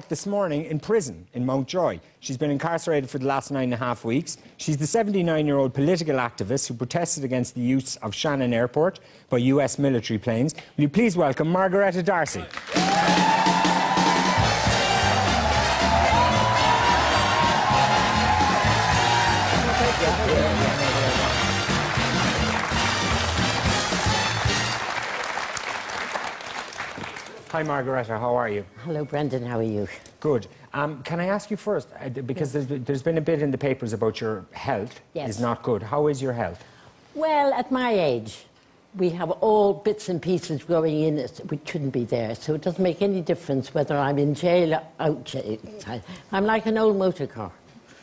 court this morning in prison in Mountjoy. She's been incarcerated for the last 9.5 weeks. She's the 79-year-old political activist who protested against the use of Shannon Airport by US military planes. Will you please welcome Margaretta D'Arcy? Hi Margaretta, how are you? Hello Brendan, how are you? Good. Can I ask you first, because there's been a bit in the papers about your health is not good. How is your health? Well, at my age, we have all bits and pieces growing in us which shouldn't be there, so it doesn't make any difference whether I'm in jail or out jail. I'm like an old motor car.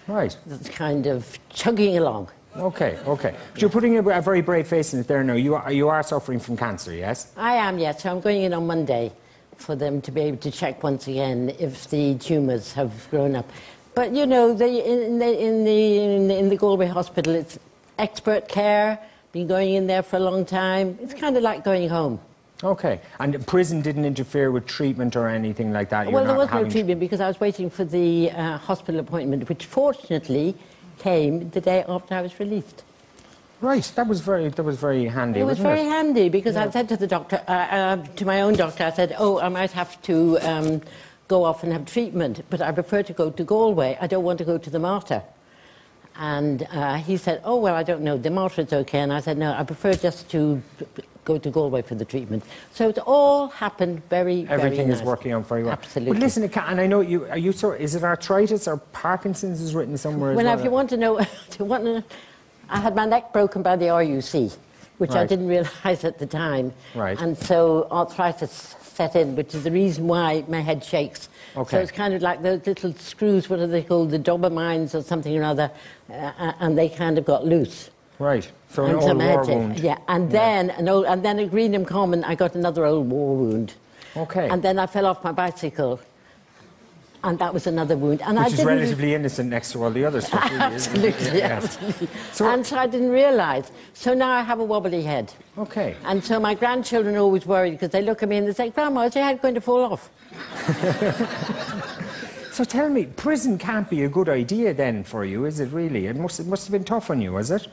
Right. That's kind of chugging along. Okay, okay. But you're putting a very brave face in it there now. You are suffering from cancer, yes? I am, yes. So I'm going in on Monday for them to be able to check once again if the tumours have grown up. But you know, in the Galway hospital, it's expert care. Been going in there for a long time. It's kind of like going home. Okay. And prison didn't interfere with treatment or anything like that? Well, there was no treatment because I was waiting for the hospital appointment, which fortunately came the day after I was released. Right, that was very handy. It was very handy because I said to the doctor, to my own doctor, I said, "Oh, I might have to go off and have treatment, but I prefer to go to Galway. I don't want to go to the Martyr." And he said, "Oh, well, I don't know. The Martyr is okay." And I said, "No, I prefer just to go to Galway for the treatment." So it all happened very, Everything very is working out very well. Absolutely. But listen, and I know is it arthritis or Parkinson's is written somewhere as well? Well, if you want to know, I had my neck broken by the RUC, which I didn't realise at the time. Right. And so arthritis set in, which is the reason why my head shakes. Okay. So it's kind of like those little screws, what are they called, the Dobermines or something or other, and they kind of got loose. Right. So an old war wound. Yeah, and then at Greenham Common, I got another old war wound. Okay. And then I fell off my bicycle. And that was another wound. And Which is relatively innocent next to all the other stuff, really, absolutely, yeah. absolutely. So I didn't realise. So now I have a wobbly head. Okay. And so my grandchildren are always worried because they look at me and they say, "Grandma, is your head going to fall off?" So tell me, prison can't be a good idea then for you, is it really? It must have been tough on you, was it?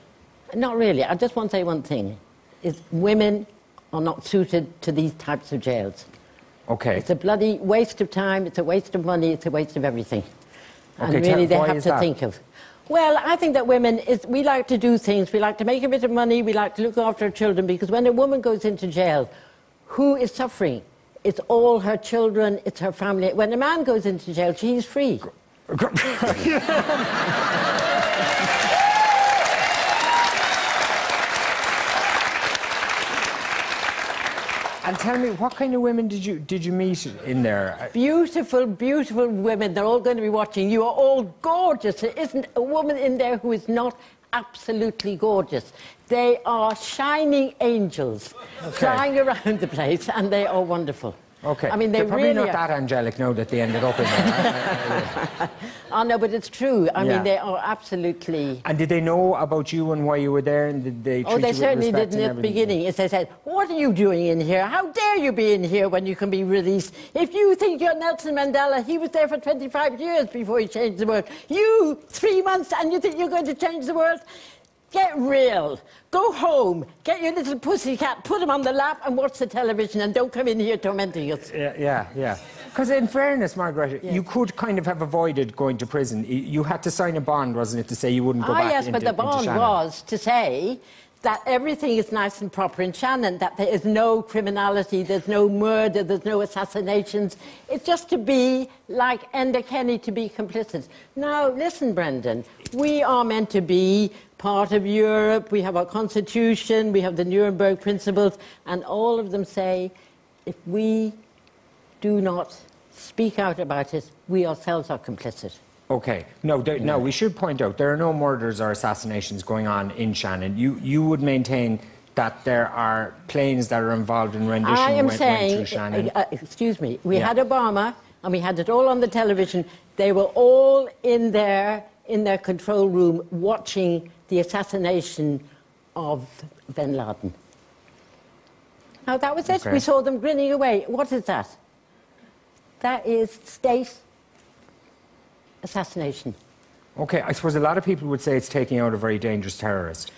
Not really. I just want to say one thing. Is women are not suited to these types of jails. Okay. It's a bloody waste of time, it's a waste of money, it's a waste of everything. Okay, and really they have to think of. Well, I think that women, we like to do things, we like to make a bit of money, we like to look after our children, because when a woman goes into jail, who is suffering? It's all her children, it's her family. When a man goes into jail, she's free. And tell me, what kind of women did you meet in there? Beautiful, beautiful women. They're all going to be watching. You are all gorgeous. There isn't a woman in there who is not absolutely gorgeous. They are shining angels flying around the place, and they are wonderful. Okay. I mean, they're probably really not that angelic now that they ended up in there. Oh, no, but it's true. I mean, they are absolutely... And did they know about you and why you were there? And did they treat you with certainly respect didn't at the beginning. As they said, "What are you doing in here? How dare you be in here when you can be released? If you think you're Nelson Mandela, he was there for 25 years before he changed the world. You, 3 months, and you think you're going to change the world? Get real. Go home. Get your little pussycat, put him on the lap and watch the television and don't come in here tormenting us." Yeah. Because in fairness, Margaret, you could kind of have avoided going to prison. You had to sign a bond, wasn't it, to say you wouldn't go back into Shannon? Yes, but the bond was to say that everything is nice and proper in Shannon, that there is no criminality, there's no murder, there's no assassinations. It's just to be like Enda Kenny, to be complicit. Now, listen, Brendan, we are meant to be part of Europe, we have our constitution, we have the Nuremberg principles, and all of them say if we do not speak out about it, we ourselves are complicit. Okay. No, we should point out there are no murders or assassinations going on in Shannon. You would maintain that there are planes that are involved in rendition went through Shannon. Excuse me, we had Obama, and we had it all on the television. They were all in their control room watching the assassination of bin Laden. Now, that was it. We saw them grinning away. What is that? That is state assassination. OK, I suppose a lot of people would say it's taking out a very dangerous terrorist.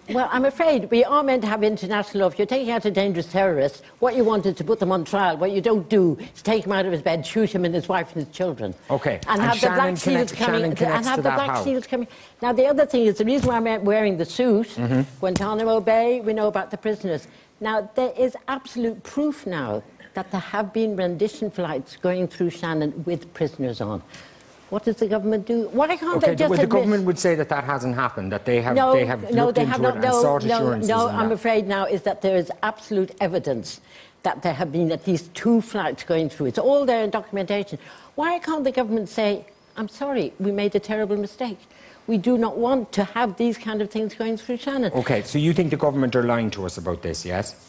Well, I'm afraid we are meant to have international law. If you're taking out a dangerous terrorist, what you want is to put them on trial. What you don't do is take him out of his bed, shoot him and his wife and his children. OK. And have the Black Seals coming. And have the Black Seals coming. Now, the other thing is, the reason why I'm wearing the suit, Guantanamo Bay, we know about the prisoners. Now, there is absolute proof now that there have been rendition flights going through Shannon with prisoners on. What does the government do? Why can't they just the government would say that that hasn't happened, that they have looked into it and sought assurances. No, I'm afraid now is that there is absolute evidence that there have been at least 2 flights going through. It's all there in documentation. Why can't the government say, I'm sorry, we made a terrible mistake. We do not want to have these kind of things going through Shannon. OK, so you think the government are lying to us about this, yes?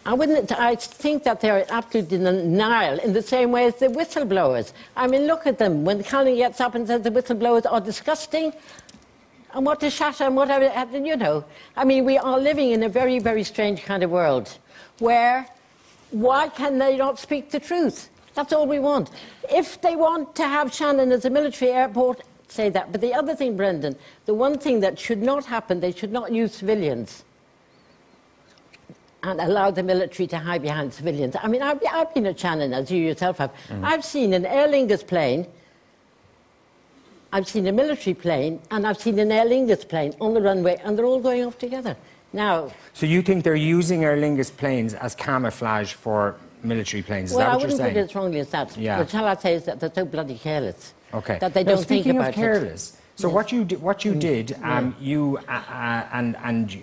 I think that they're absolutely in denial in the same way as the whistleblowers. I mean, look at them. When Colin gets up and says the whistleblowers are disgusting, and what is shatter and whatever, you know. I mean, we are living in a very, very strange kind of world where why can they not speak the truth? That's all we want. If they want to have Shannon as a military airport, say that. But the other thing, Brendan, the one thing that should not happen, they should not use civilians and allow the military to hide behind civilians. I mean, I've been at Shannon, as you yourself have. I've seen an Aer Lingus plane, I've seen a military plane, and I've seen an Aer Lingus plane on the runway, and they're all going off together. Now... So you think they're using Aer Lingus planes as camouflage for military planes? Is well, that what you're saying? Well, I wouldn't put it as wrongly as that. Yeah. What shall I say is that they're so bloody careless. OK. That they don't think about it. Speaking of careless, so yes. what you did, you and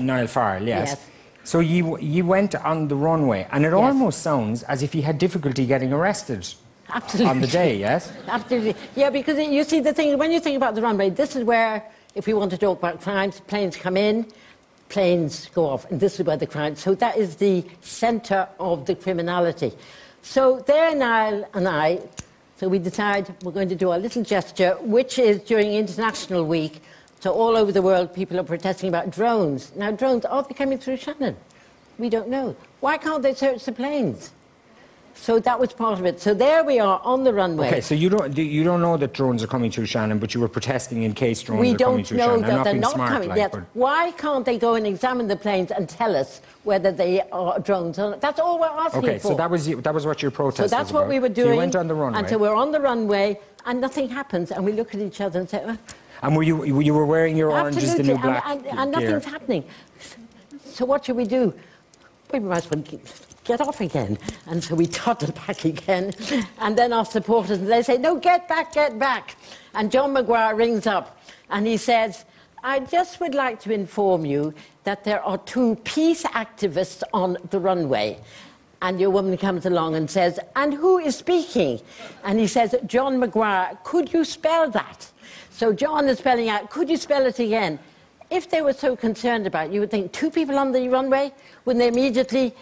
Niall Farrell, yes. So you went on the runway, and it almost sounds as if you had difficulty getting arrested. Absolutely. On the day, yes? Absolutely. Yeah, because you see the thing, when you think about the runway, this is where, if we want to talk about crimes, planes come in, planes go off, and this is where the crime... So that is the centre of the criminality. So there, Niall and I, so we decide we're going to do our little gesture, which is during International Week. So all over the world, people are protesting about drones. Now, drones, are they coming through Shannon? We don't know. Why can't they search the planes? So that was part of it. So there we are on the runway. OK, so you don't know that drones are coming through Shannon, but you were protesting in case drones are coming through Shannon. We don't know that they're not coming yet. But... Why can't they go and examine the planes and tell us whether they are drones or not? That's all we're asking for. OK, so that was what your protest was So that's about. what we were doing. So you went on the runway. And so we're on the runway, and nothing happens, and we look at each other and say... And you were wearing your orange is the new black and nothing's happening. So what should we do? We might as well get off again. And so we toddle back again. And then our supporters, they say, no, get back, get back. And John Maguire rings up and he says, I just would like to inform you that there are 2 peace activists on the runway. And your woman comes along and says, and who is speaking? And he says, John Maguire, could you spell that? So John is spelling out, could you spell it again? If they were so concerned about it, you would think 2 people on the runway, wouldn't they immediately,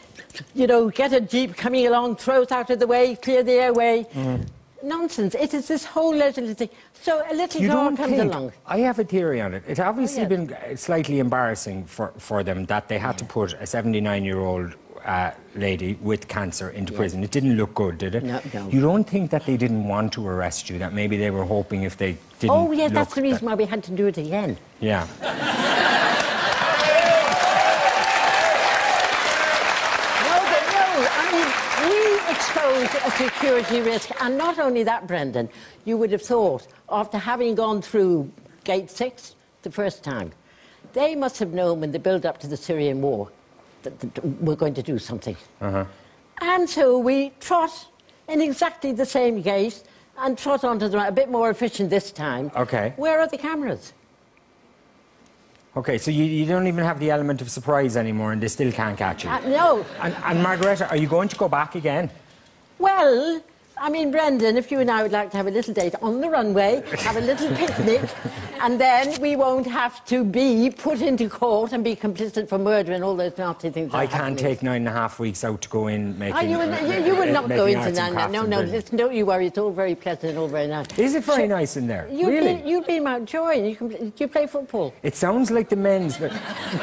you know, get a jeep coming along, throw it out of the way, clear the airway? Nonsense. It is this whole legislative thing. So a little car comes along. I have a theory on it. It's obviously been slightly embarrassing for them that they had to put a 79-year-old lady with cancer into prison. It didn't look good, did it? No. You don't think that they didn't want to arrest you, that maybe they were hoping if they didn't Oh, yes, that's the reason why we had to do it again. Yeah. We exposed a security risk, and not only that, Brendan, you would have thought, after having gone through Gate 6 the first time, they must have known when they built up to the Syrian war that we're going to do something. And so we trot in exactly the same gate and trot onto the right, a bit more efficient this time. OK. Where are the cameras? OK, so you don't even have the element of surprise anymore, and they still can't catch you? No. And Margaretta, are you going to go back again? Well, I mean, Brendan, if you and I would like to have a little date on the runway, have a little picnic, and then we won't have to be put into court and be complicit for murder and all those nasty things. I can't take 9.5 weeks out to go in making... you would not go into that. No, listen, don't you worry. It's all very pleasant and all very nice. Is it very nice in there? You've been Mountjoy. You play football. It sounds like the men's... But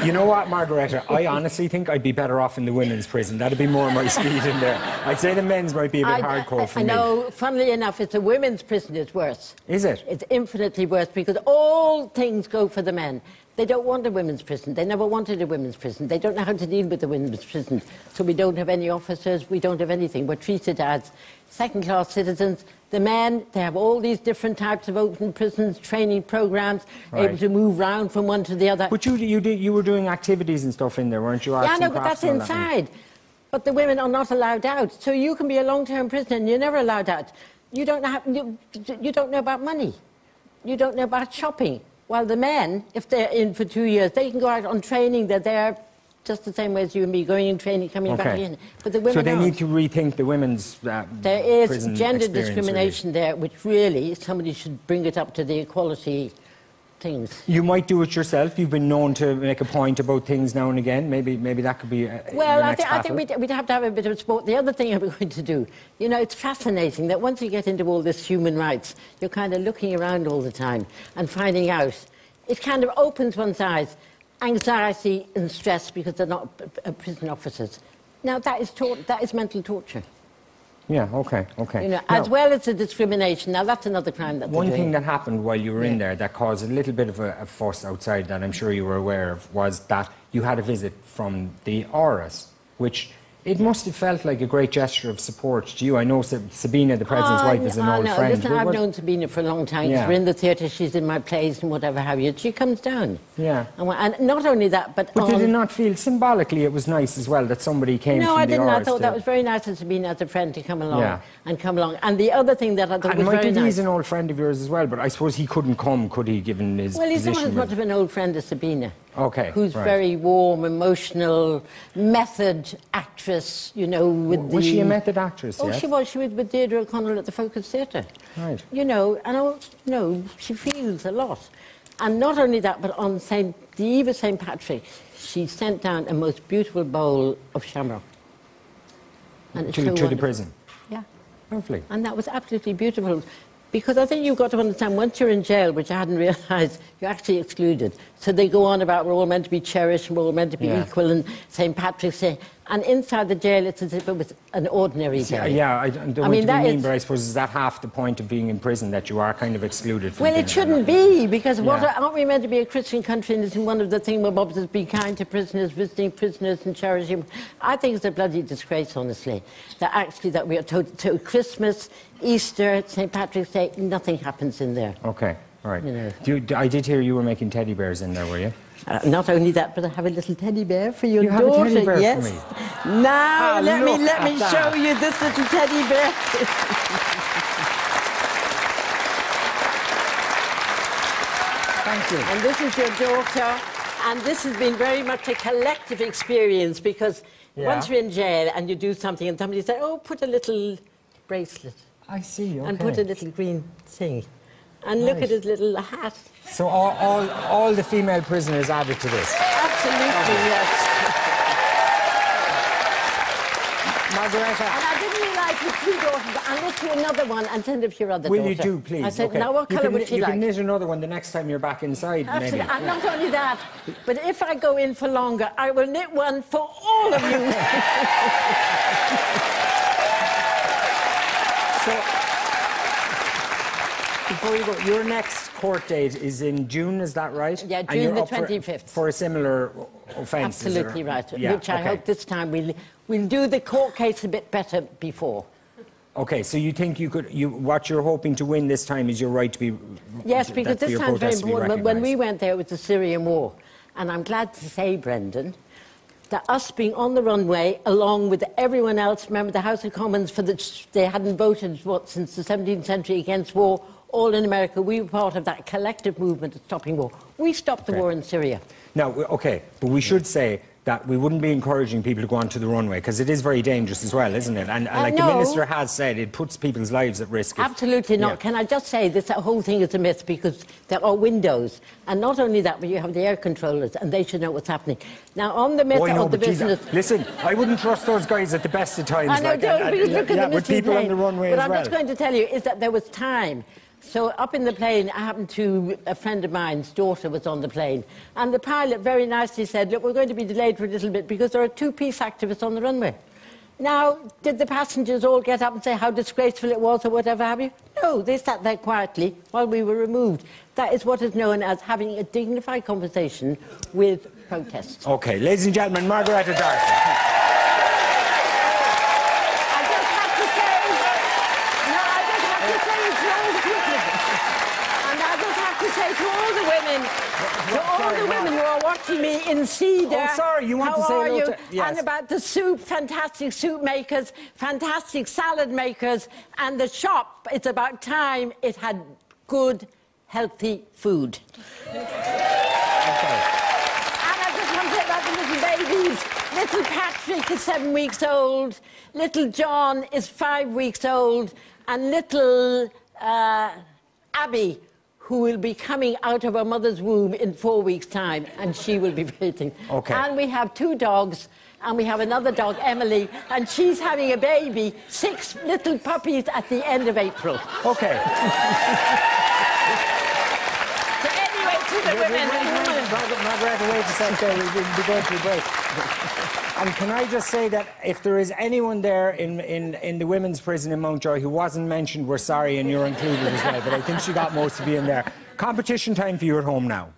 you know what, Margaretta? I honestly think I'd be better off in the women's prison. That'd be more my speed in there. I'd say the men's might be a bit hardcore for me. No, funnily enough, it's a women's prison is worse. Is it? It's infinitely worse because all things go for the men. They don't want a women's prison. They never wanted a women's prison. They don't know how to deal with the women's prison. So we don't have any officers, we don't have anything. We're treated as second-class citizens. The men, they have all these different types of open prisons, training programs, able to move round from one to the other. But you were doing activities and stuff in there, weren't you? Yeah, no, but that's inside. But the women are not allowed out. So you can be a long-term prisoner and you're never allowed out. You don't know about money. You don't know about shopping. While the men, if they're in for 2 years, they can go out on training. They're there just the same way as you and me, going in training, coming back in. But the women So they need to rethink the women's There is prison gender experience, discrimination there, which really, somebody should bring it up to the equality things. You might do it yourself. You've been known to make a point about things now and again. Maybe that could be well, I think we'd have to have a bit of sport. The other thing I'm going to do, you know, it's fascinating that once you get into all this human rights, you're kind of looking around all the time and finding out. It kind of opens one's eyes. Anxiety and stress because they're not prison officers. Now, that is mental torture. Yeah, okay. You know, as well as the discrimination. Now, that's another crime that one thing that happened while you were in there that caused a little bit of a fuss outside that I'm sure you were aware of was that you had a visit from the Auras, which it must have felt like a great gesture of support to you. I know Sabina, the President's wife, is an old friend. Listen, I've known Sabina for a long time. We're in the theatre, she's in my plays and whatever have you. She comes down. Yeah. And not only that, but did it not feel symbolically it was nice as well that somebody came from the Auras? No, I didn't. I thought that was very nice of Sabina as a friend to come along and come along. And the other thing that I thought was very nice... he's an old friend of yours as well, but I suppose he couldn't come, could he, given his Well, he's position? not as much of an old friend as Sabina. Okay, who's very warm, emotional, method actress, you know, Was she a method actress, yes? She was. She was with Deirdre O'Connell at the Focus Theatre. Right. You know, and she feels a lot. And not only that, but on the eve of St. Patrick, she sent down a most beautiful bowl of shamrock. And to the prison? Yeah. Lovely. And that was absolutely beautiful. Because I think you've got to understand, once you're in jail, which I hadn't realised, you're actually excluded. So they go on about we're all meant to be cherished, we're all meant to be equal, and St. Patrick's Day. And inside the jail, it's as if it was an ordinary day. Yeah, I don't want to be mean, but I suppose is that half the point of being in prison, that you are kind of excluded from Well, it shouldn't be, because aren't we meant to be a Christian country, and isn't one of the thingamabobs is be kind to prisoners, visiting prisoners and cherishing? I think it's a bloody disgrace, honestly, that we are told to Christmas, Easter, St. Patrick's Day, nothing happens in there. Okay, all right. You know. I did hear you were making teddy bears in there, were you? Not only that, but I have a little teddy bear for your daughter. You have a teddy bear yes. for me? Now, let me show you this little teddy bear. Thank you. And this is your daughter. And this has been very much a collective experience because once you're in jail and you do something and somebody says, oh, put a little bracelet. I see, okay. And put a little green thing. And look at his little hat. So all the female prisoners added to this? Absolutely, yes. Margaretta. And I didn't realise with 2 daughters, I'll let you another one and send it to your other daughter. Will you do, please? I said, now what colour would she like? You can knit another one the next time you're back inside, maybe. And not only that, but if I go in for longer, I will knit one for all of you. So, before you go, your next court date is in June, is that right? Yeah, June the 25th. For a similar offence? Absolutely right. Yeah, which I hope this time we'll do the court case a bit better before. Okay, so you think what you're hoping to win this time is your right to be... Yes, because this time's very important. When we went there, it was the Syrian war. And I'm glad to say, Brendan, that us being on the runway, along with everyone else, remember the House of Commons, they hadn't voted, since the 17th century against war, all in America, we were part of that collective movement of stopping war. We stopped the war in Syria. Now, okay, but we should say that we wouldn't be encouraging people to go onto the runway, because it is very dangerous as well, isn't it? And like the Minister has said, it puts people's lives at risk. Absolutely not. Can I just say this whole thing is a myth, because there are windows. And not only that, but you have the air controllers, and they should know what's happening. Now, on the myth of the business... Listen, I wouldn't trust those guys at the best of times. I know, because look at the with people on the runway as well. But I'm just going to tell you, is that there was time. So up in the plane, I happened to, a friend of mine's daughter was on the plane, and the pilot very nicely said, look, we're going to be delayed for a little bit because there are 2 peace activists on the runway. Now, did the passengers all get up and say how disgraceful it was or whatever have you? No, they sat there quietly while we were removed. That is what is known as having a dignified conversation with protests. OK, ladies and gentlemen, Margaretta D'Arcy. I just have to say to all the people, and I just have to say to all the women who are watching me in Cedar. Oh, sorry, you want to say hello to... Yes. And about the soup, fantastic soup makers, fantastic salad makers, and the shop, it's about time it had good, healthy food. Okay. And I just want to say about the little babies. Little Patrick is 7 weeks old, little John is 5 weeks old, and little Abby, who will be coming out of her mother's womb in 4 weeks' time, and she will be waiting. Okay. And we have 2 dogs, and we have another dog, Emily, and she's having a baby, 6 little puppies at the end of April. OK. So anyway, to the women... Margaretta, wait a second. We'll be going to a break. And can I just say that if there is anyone there in the women's prison in Mountjoy who wasn't mentioned, we're sorry, and you're included as well. But I think she got most of you in there. Competition time for you at home now.